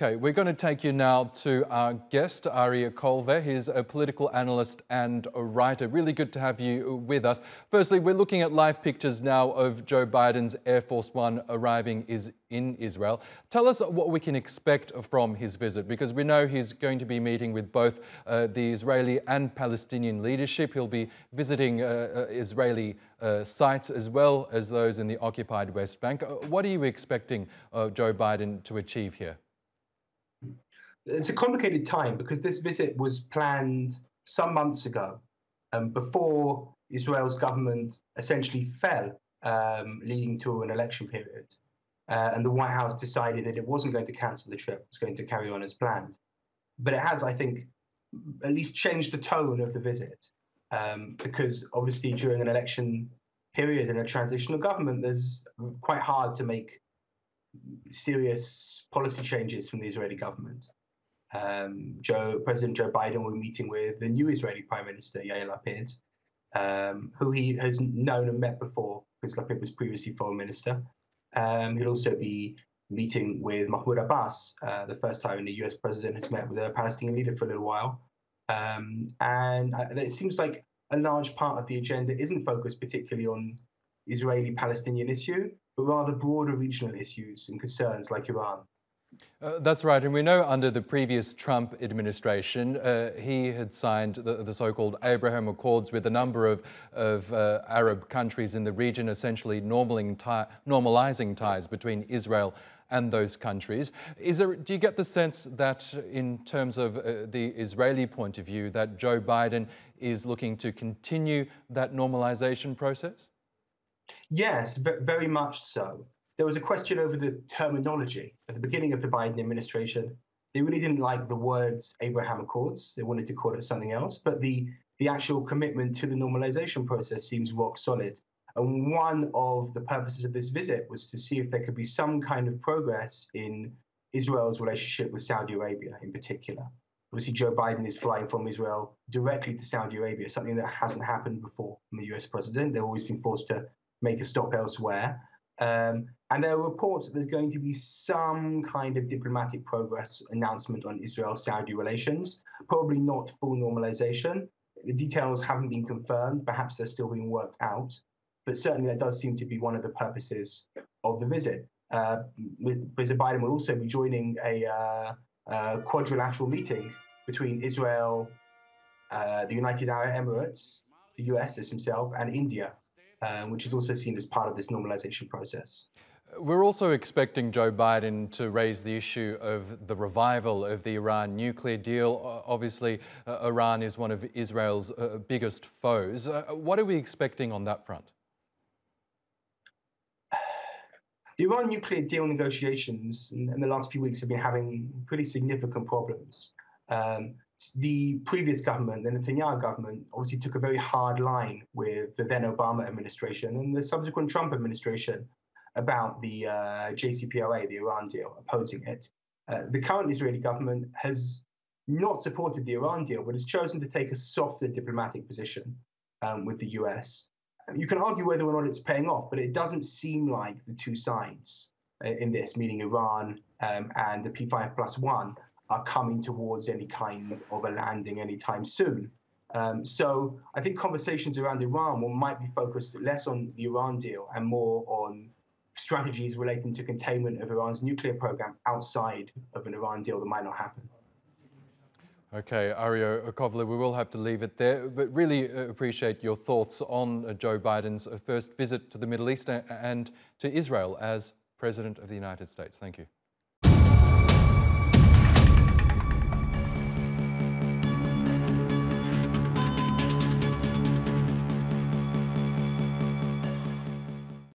Okay, we're going to take you now to our guest, Arieh Kovler. He's a political analyst and a writer. Really good to have you with us. Firstly, we're looking at live pictures now of Joe Biden's Air Force One arriving in Israel. Tell us what we can expect from his visit, because we know he's going to be meeting with both the Israeli and Palestinian leadership. He'll be visiting Israeli sites as well as those in the occupied West Bank. What are you expecting Joe Biden to achieve here? It's a complicated time because this visit was planned some months ago, before Israel's government essentially fell, leading to an election period. And the White House decided that it wasn't going to cancel the trip, it was going to carry on as planned. But it has, I think, at least changed the tone of the visit, because obviously during an election period and a transitional government, there's quite hard to make serious policy changes from the Israeli government. President Joe Biden will be meeting with the new Israeli Prime Minister, Yair Lapid, who he has known and met before, because Lapid was previously Foreign Minister. He'll also be meeting with Mahmoud Abbas, the first time the US president has met with a Palestinian leader for a little while. And it seems like a large part of the agenda isn't focused particularly on Israeli-Palestinian issue, but rather broader regional issues and concerns like Iran. That's right, and we know under the previous Trump administration, he had signed the so-called Abraham Accords with a number of Arab countries in the region, essentially normalizing ties between Israel and those countries. Do you get the sense that in terms of the Israeli point of view, that Joe Biden is looking to continue that normalization process? Yes, very much so. There was a question over the terminology at the beginning of the Biden administration. They really didn't like the words Abraham Accords. They wanted to call it something else. But the actual commitment to the normalization process seems rock solid. And one of the purposes of this visit was to see if there could be some kind of progress in Israel's relationship with Saudi Arabia in particular. Obviously, Joe Biden is flying from Israel directly to Saudi Arabia, something that hasn't happened before from the US president. They've always been forced to make a stop elsewhere. And there are reports that there's going to be some kind of diplomatic progress announcement on Israel-Saudi relations, probably not full normalization. The details haven't been confirmed. Perhaps they're still being worked out. But certainly that does seem to be one of the purposes of the visit. President Biden will also be joining a quadrilateral meeting between Israel, the United Arab Emirates, the US as himself, and India, which is also seen as part of this normalization process. We're also expecting Joe Biden to raise the issue of the revival of the Iran nuclear deal. Obviously, Iran is one of Israel's biggest foes. What are we expecting on that front? The Iran nuclear deal negotiations in the last few weeks have been having pretty significant problems. The previous government, the Netanyahu government, obviously took a very hard line with the then Obama administration and the subsequent Trump administration about the JCPOA, the Iran deal, opposing it. The current Israeli government has not supported the Iran deal, but has chosen to take a softer diplomatic position with the US. You can argue whether or not it's paying off, but it doesn't seem like the two sides in this, meaning Iran and the P5+1, are coming towards any kind of a landing anytime soon. So I think conversations around Iran might be focused less on the Iran deal and more on strategies relating to containment of Iran's nuclear program outside of an Iran deal that might not happen. Okay, Arieh Kovler, we will have to leave it there, but really appreciate your thoughts on Joe Biden's first visit to the Middle East and to Israel as President of the United States. Thank you.